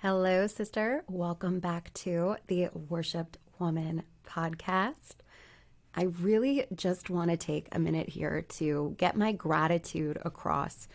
Hello, sister. Welcome back to the Worshipped Woman podcast. I really just want to take a minute here to get my gratitude across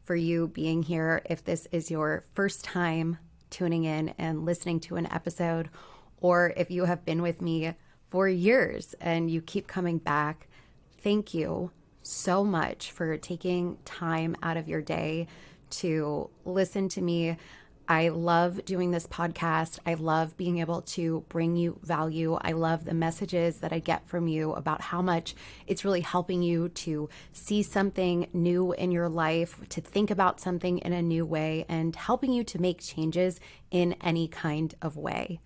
for you being here. If this is your first time tuning in and listening to an episode, or if you have been with me for years and you keep coming back, thank you so much for taking time out of your day to listen to me. I love doing this podcast. I love being able to bring you value. I love the messages that I get from you about how much it's really helping you to see something new in your life, to think about something in a new way, and helping you to make changes in any kind of way.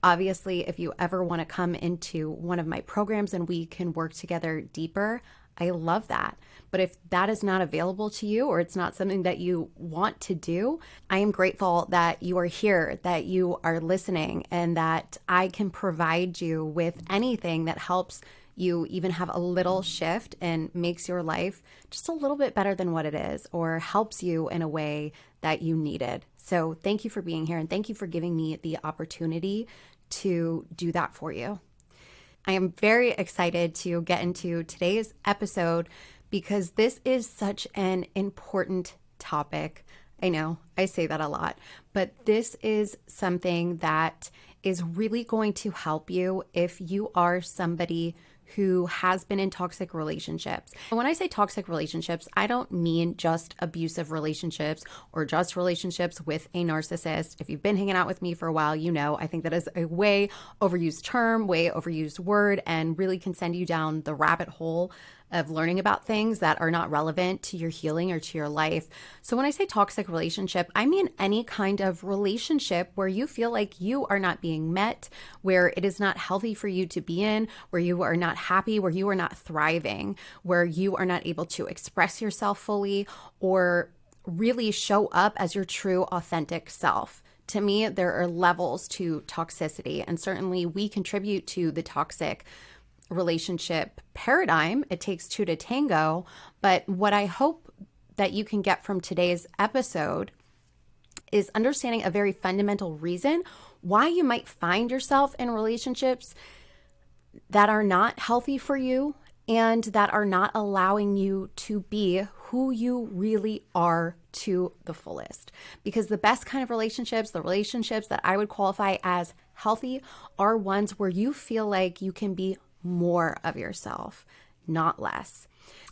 Obviously, if you ever want to come into one of my programs and we can work together deeper, I love that. But if that is not available to you or it's not something that you want to do, I am grateful that you are here, that you are listening, and that I can provide you with anything that helps you even have a little shift and makes your life just a little bit better than what it is, or helps you in a way that you needed. So thank you for being here, and thank you for giving me the opportunity to do that for you. I am very excited to get into today's episode because this is such an important topic. I know I say that a lot, but this is something that is really going to help you if you are somebody who has been in toxic relationships. And when I say toxic relationships, I don't mean just abusive relationships or just relationships with a narcissist. If you've been hanging out with me for a while, you know I think that is a way overused term, way overused word, and really can send you down the rabbit hole of learning about things that are not relevant to your healing or to your life. So when I say toxic relationship, I mean any kind of relationship where you feel like you are not being met, where it is not healthy for you to be in, where you are not happy, where you are not thriving, where you are not able to express yourself fully or really show up as your true, authentic self. To me, there are levels to toxicity, and certainly we contribute to the toxic relationship paradigm. It takes two to tango. But what I hope that you can get from today's episode is understanding a very fundamental reason why you might find yourself in relationships that are not healthy for you and that are not allowing you to be who you really are to the fullest. Because the best kind of relationships, the relationships that I would qualify as healthy, are ones where you feel like you can be more of yourself, not less.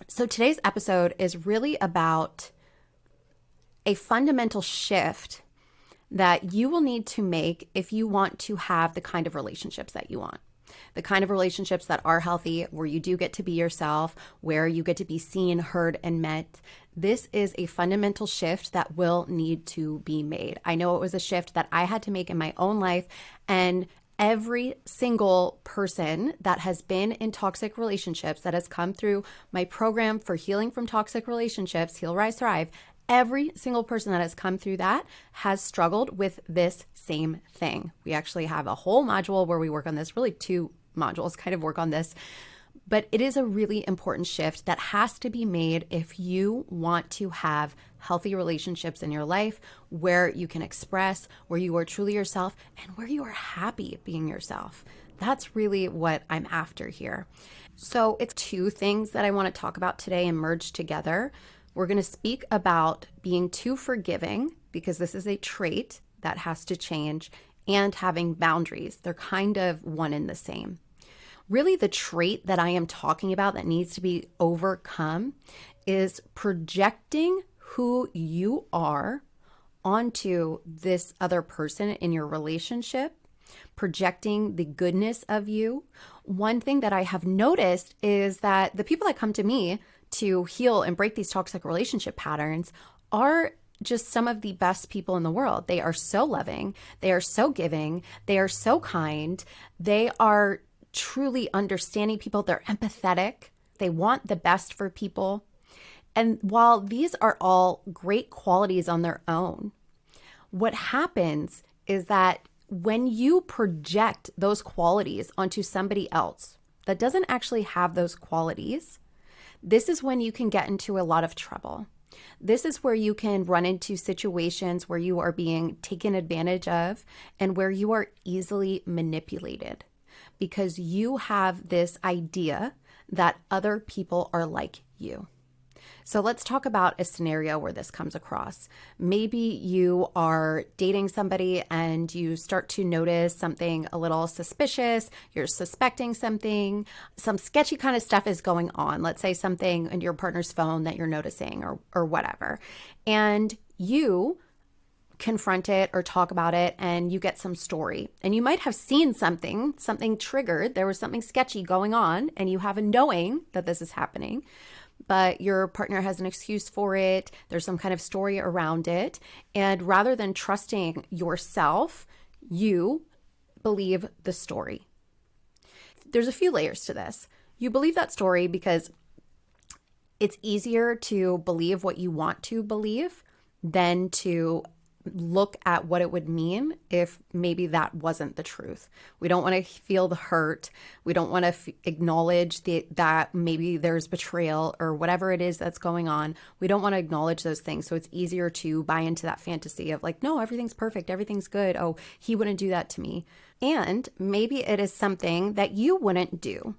So today's episode is really about a fundamental shift that you will need to make if you want to have the kind of relationships that you want. The kind of relationships that are healthy, where you do get to be yourself, where you get to be seen, heard, and met. This is a fundamental shift that will need to be made. I know it was a shift that I had to make in my own life, and every single person that has been in toxic relationships, that has come through my program for healing from toxic relationships, Heal, Rise, Thrive, every single person that has come through that has struggled with this same thing. We actually have a whole module where we work on this, really two modules kind of work on this. But it is a really important shift that has to be made if you want to have healthy relationships in your life where you can express, where you are truly yourself, and where you are happy being yourself. That's really what I'm after here. So it's two things that I want to talk about today and merge together. We're going to speak about being too forgiving, because this is a trait that has to change, and having boundaries. They're kind of one and the same. Really, the trait that I am talking about that needs to be overcome is projecting who you are onto this other person in your relationship, projecting the goodness of you. One thing that I have noticed is that the people that come to me to heal and break these toxic relationship patterns are just some of the best people in the world. They are so loving. They are so giving. They are so kind. They are truly understanding people. They're empathetic. They want the best for people. And while these are all great qualities on their own, what happens is that when you project those qualities onto somebody else that doesn't actually have those qualities, this is when you can get into a lot of trouble. This is where you can run into situations where you are being taken advantage of and where you are easily manipulated because you have this idea that other people are like you. So let's talk about a scenario where this comes across. Maybe you are dating somebody and you start to notice something a little suspicious. You're suspecting something, some sketchy kind of stuff is going on. Let's say something in your partner's phone that you're noticing or whatever. And you confront it or talk about it and you get some story. And you might have seen something triggered. There was something sketchy going on and you have a knowing that this is happening. But your partner has an excuse for it. There's some kind of story around it. And rather than trusting yourself, you believe the story. There's a few layers to this. You believe that story because it's easier to believe what you want to believe than to look at what it would mean if maybe that wasn't the truth. We don't want to feel the hurt. We don't want to acknowledge that maybe there's betrayal or whatever it is that's going on. We don't want to acknowledge those things. So it's easier to buy into that fantasy of like, no, everything's perfect. Everything's good. Oh, he wouldn't do that to me. And maybe it is something that you wouldn't do.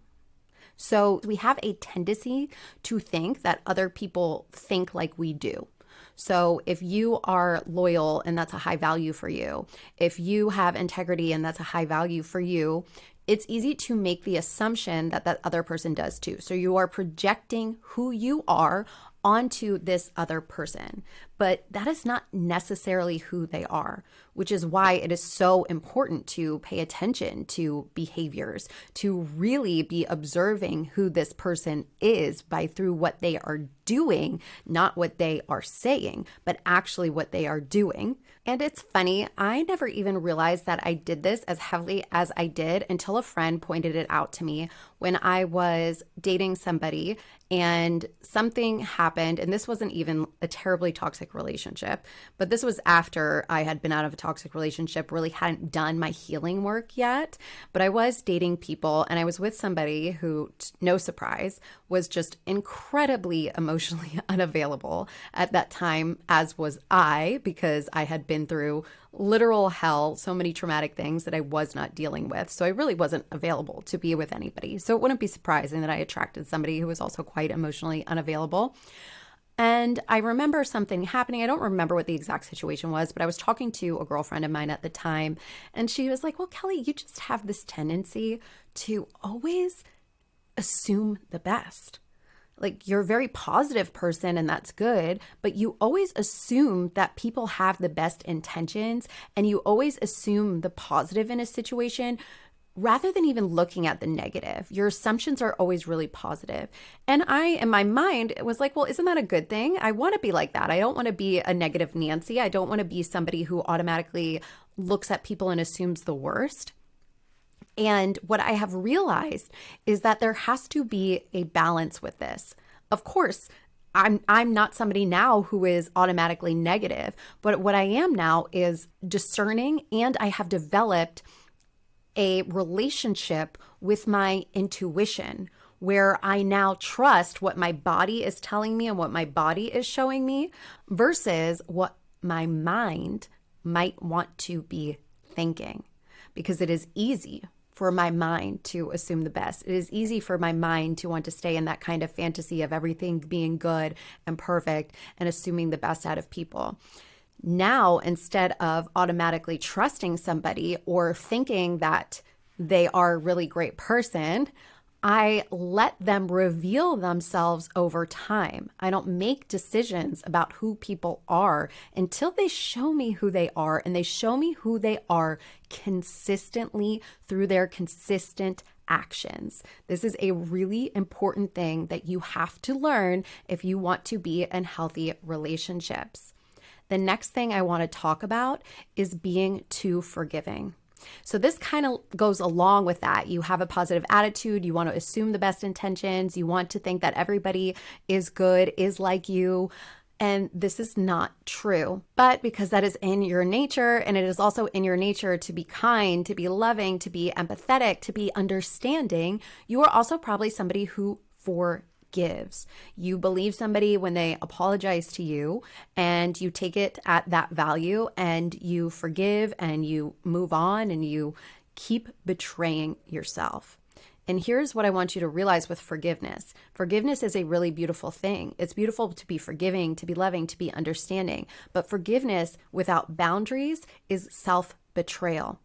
So we have a tendency to think that other people think like we do. So if you are loyal and that's a high value for you, if you have integrity and that's a high value for you, it's easy to make the assumption that that other person does too. So you are projecting who you are onto this other person, but that is not necessarily who they are, which is why it is so important to pay attention to behaviors, to really be observing who this person is through what they are doing, not what they are saying, but actually what they are doing. And it's funny, I never even realized that I did this as heavily as I did until a friend pointed it out to me when I was dating somebody and something happened. And this wasn't even a terribly toxic relationship, but this was after I had been out of a toxic relationship, really hadn't done my healing work yet. But I was dating people and I was with somebody who, no surprise, was just incredibly emotionally unavailable at that time, as was I, because I had been through literal hell, so many traumatic things that I was not dealing with. So I really wasn't available to be with anybody. So it wouldn't be surprising that I attracted somebody who was also quite emotionally unavailable. And I remember something happening. I don't remember what the exact situation was, but I was talking to a girlfriend of mine at the time, and she was like, well, Kelly, you just have this tendency to always assume the best. Like, you're a very positive person and that's good, but you always assume that people have the best intentions and you always assume the positive in a situation rather than even looking at the negative. Your assumptions are always really positive. And I, in my mind, was like, well, isn't that a good thing? I want to be like that. I don't want to be a negative Nancy. I don't want to be somebody who automatically looks at people and assumes the worst. And what I have realized is that there has to be a balance with this. Of course, I'm not somebody now who is automatically negative, but what I am now is discerning, and I have developed a relationship with my intuition where I now trust what my body is telling me and what my body is showing me versus what my mind might want to be thinking, because it is easy for my mind to assume the best. It is easy for my mind to want to stay in that kind of fantasy of everything being good and perfect and assuming the best out of people. Now, instead of automatically trusting somebody or thinking that they are a really great person, I let them reveal themselves over time. I don't make decisions about who people are until they show me who they are, and they show me who they are consistently through their consistent actions. This is a really important thing that you have to learn if you want to be in healthy relationships. The next thing I want to talk about is being too forgiving. So this kind of goes along with that. You have a positive attitude. You want to assume the best intentions. You want to think that everybody is good, is like you. And this is not true. But because that is in your nature, and it is also in your nature to be kind, to be loving, to be empathetic, to be understanding, you are also probably somebody who forgives. gives. You believe somebody when they apologize to you, and you take it at that value, and you forgive and you move on, and you keep betraying yourself. And here's what I want you to realize with forgiveness. Forgiveness is a really beautiful thing. It's beautiful to be forgiving, to be loving, to be understanding. But forgiveness without boundaries is self-betrayal.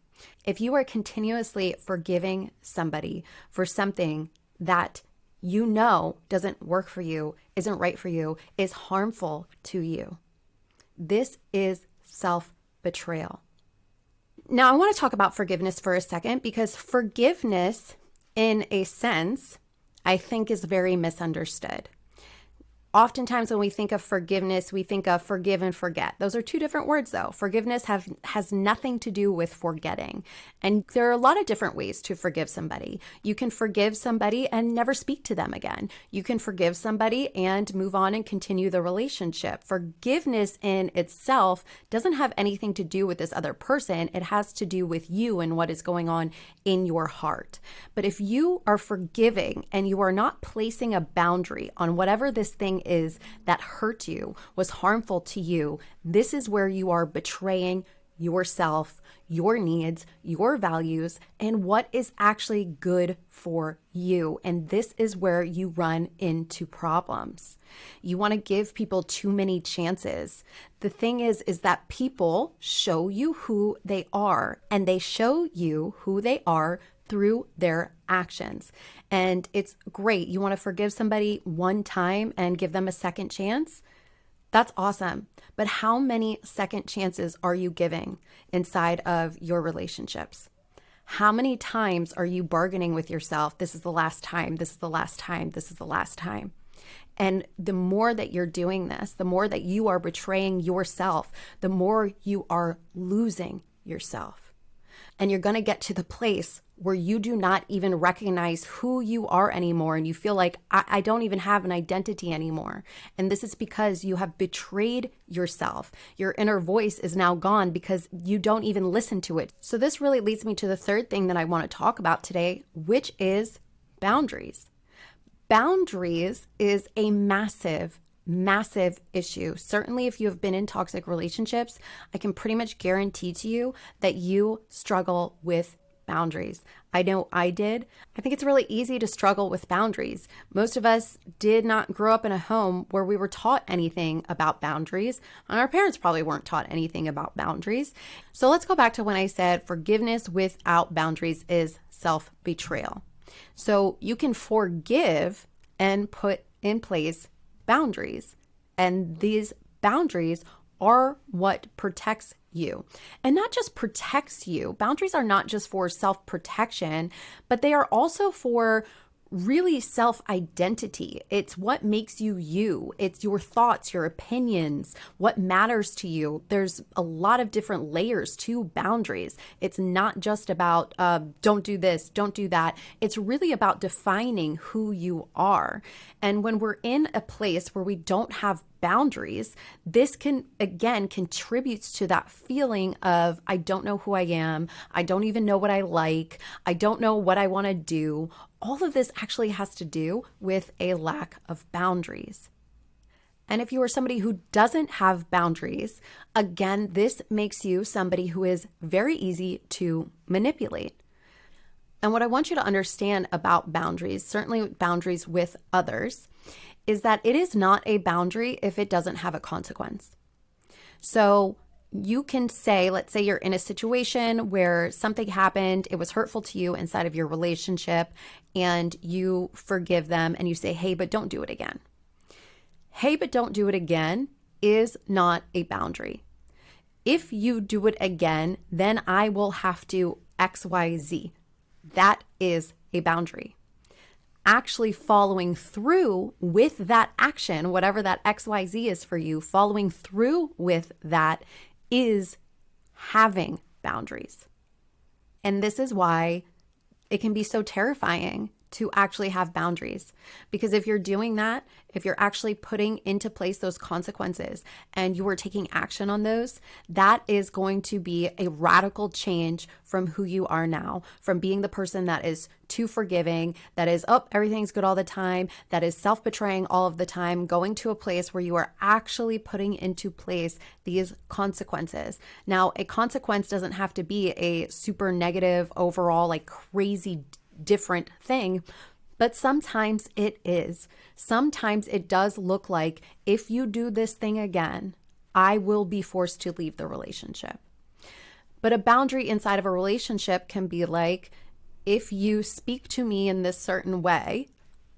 If you are continuously forgiving somebody for something that you know doesn't work for you, isn't right for you, is harmful to you, this is self-betrayal. Now, I want to talk about forgiveness for a second, because forgiveness, in a sense, I think is very misunderstood. Oftentimes when we think of forgiveness, we think of forgive and forget. Those are two different words, though. Forgiveness has nothing to do with forgetting. And there are a lot of different ways to forgive somebody. You can forgive somebody and never speak to them again. You can forgive somebody and move on and continue the relationship. Forgiveness in itself doesn't have anything to do with this other person. It has to do with you and what is going on in your heart. But if you are forgiving and you are not placing a boundary on whatever this thing is that hurt you, was harmful to you, this is where you are betraying yourself, your needs, your values, and what is actually good for you. And this is where you run into problems. You want to give people too many chances. The thing is that people show you who they are, and they show you who they are through their actions. And it's great. You want to forgive somebody one time and give them a second chance? That's awesome. But how many second chances are you giving inside of your relationships? How many times are you bargaining with yourself? This is the last time. This is the last time. This is the last time. And the more that you're doing this, the more that you are betraying yourself, the more you are losing yourself. And you're going to get to the place where you do not even recognize who you are anymore. And you feel like, I don't even have an identity anymore. And this is because you have betrayed yourself. Your inner voice is now gone because you don't even listen to it. So this really leads me to the third thing that I want to talk about today, which is boundaries. Boundaries is a massive issue. Certainly, if you have been in toxic relationships, I can pretty much guarantee to you that you struggle with boundaries. I know I did. I think it's really easy to struggle with boundaries. Most of us did not grow up in a home where we were taught anything about boundaries, and our parents probably weren't taught anything about boundaries. So let's go back to when I said forgiveness without boundaries is self-betrayal. So you can forgive and put in place boundaries, and these boundaries are what protects you. And not just protects you. Boundaries are not just for self-protection, but they are also for really self-identity. It's what makes you you. It's your thoughts, your opinions, what matters to you. There's a lot of different layers to boundaries. It's not just about don't do this, don't do that. It's really about defining who you are. And when we're in a place where we don't have boundaries, this can, again, contributes to that feeling of, I don't know who I am. I don't even know what I like. I don't know what I want to do. All of this actually has to do with a lack of boundaries. And if you are somebody who doesn't have boundaries, again, this makes you somebody who is very easy to manipulate. And what I want you to understand about boundaries, certainly boundaries with others, is that it is not a boundary if it doesn't have a consequence. So you can say, let's say you're in a situation where something happened, it was hurtful to you inside of your relationship, and you forgive them and you say, hey, but don't do it again. Hey, but don't do it again is not a boundary. If you do it again, then I will have to XYZ. That is a boundary. Actually following through with that action, whatever that XYZ is for you, following through with that is having boundaries. And this is why it can be so terrifying to actually have boundaries. Because if you're doing that, if you're actually putting into place those consequences and you are taking action on those, that is going to be a radical change from who you are now, from being the person that is too forgiving, that is, oh, everything's good all the time, that is self-betraying all of the time, going to a place where you are actually putting into place these consequences. Now, a consequence doesn't have to be a super negative overall, like crazy different thing, but sometimes it is. Sometimes it does look like, if you do this thing again, I will be forced to leave the relationship. But a boundary inside of a relationship can be like, if you speak to me in this certain way,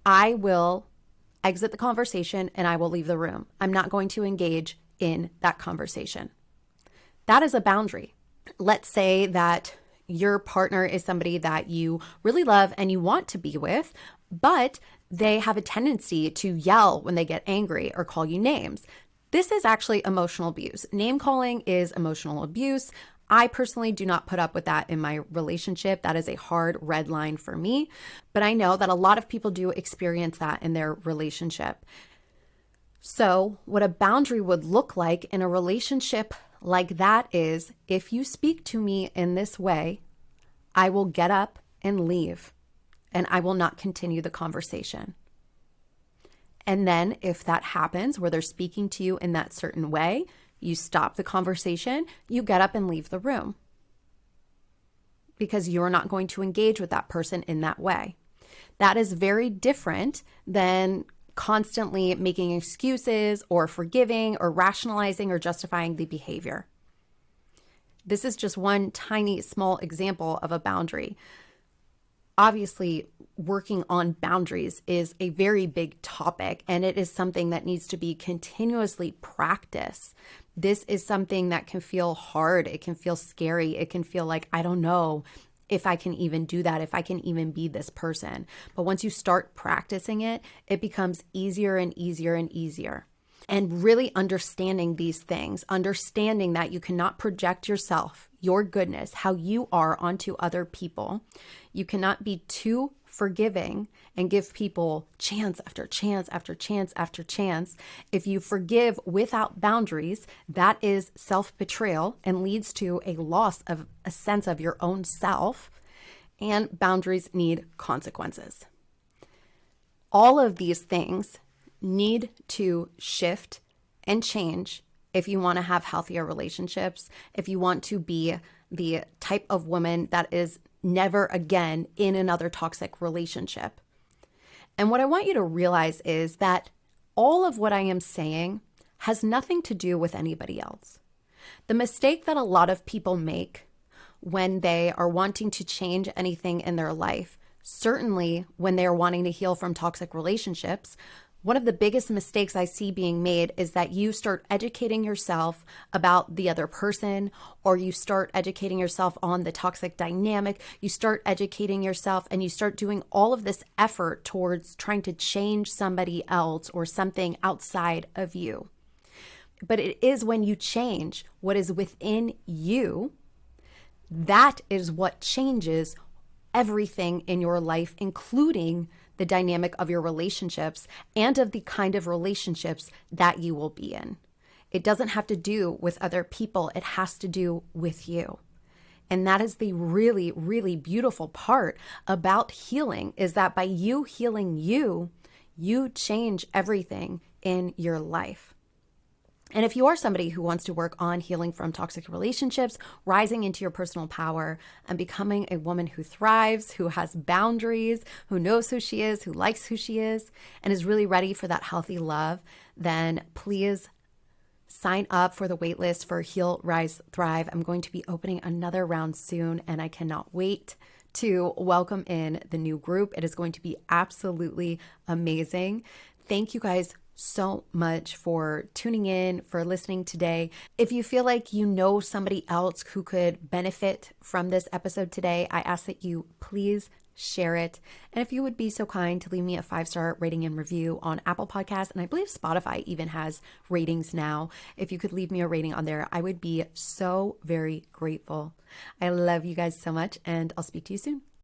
I will exit the conversation and I will leave the room. I'm not going to engage in that conversation. That is a boundary. Let's say that your partner is somebody that you really love and you want to be with, but they have a tendency to yell when they get angry or call you names. This is actually emotional abuse. Name calling is emotional abuse. I personally do not put up with that in my relationship. That is a hard red line for me. But I know that a lot of people do experience that in their relationship. So what a boundary would look like in a relationship like that is, if you speak to me in this way, I will get up and leave, and I will not continue the conversation. And then if that happens, where they're speaking to you in that certain way, you stop the conversation, you get up and leave the room, because you're not going to engage with that person in that way. That is very different than constantly making excuses or forgiving or rationalizing or justifying the behavior. This is just one tiny, small example of a boundary. Obviously, working on boundaries is a very big topic, and it is something that needs to be continuously practiced. This is something that can feel hard. It can feel scary. It can feel like, I don't know if I can even do that, if I can even be this person. But once you start practicing it, it becomes easier and easier and easier. And really understanding these things, understanding that you cannot project yourself, your goodness, how you are onto other people. You cannot be too forgiving and give people chance after chance after chance after chance. If you forgive without boundaries, that is self-betrayal and leads to a loss of a sense of your own self. And boundaries need consequences. All of these things need to shift and change if you want to have healthier relationships, if you want to be the type of woman that is never again in another toxic relationship. And what I want you to realize is that all of what I am saying has nothing to do with anybody else. The mistake that a lot of people make when they are wanting to change anything in their life, certainly when they are wanting to heal from toxic relationships, one of the biggest mistakes I see being made is that you start educating yourself about the other person, or you start educating yourself on the toxic dynamic. You start educating yourself and you start doing all of this effort towards trying to change somebody else or something outside of you. But it is when you change what is within you, that is what changes everything in your life, including the dynamic of your relationships and of the kind of relationships that you will be in. It doesn't have to do with other people. It has to do with you. And that is the really, really beautiful part about healing, is that by you healing you, you change everything in your life. And if you are somebody who wants to work on healing from toxic relationships, rising into your personal power, and becoming a woman who thrives, who has boundaries, who knows who she is, who likes who she is, and is really ready for that healthy love, then please sign up for the waitlist for Heal, Rise, Thrive. I'm going to be opening another round soon, and I cannot wait to welcome in the new group. It is going to be absolutely amazing. Thank you guys so much for tuning in, for listening today. If you feel like you know somebody else who could benefit from this episode today, I ask that you please share it. And if you would be so kind to leave me a 5-star rating and review on Apple Podcasts, and I believe Spotify even has ratings now. If you could leave me a rating on there, I would be so very grateful. I love you guys so much, and I'll speak to you soon.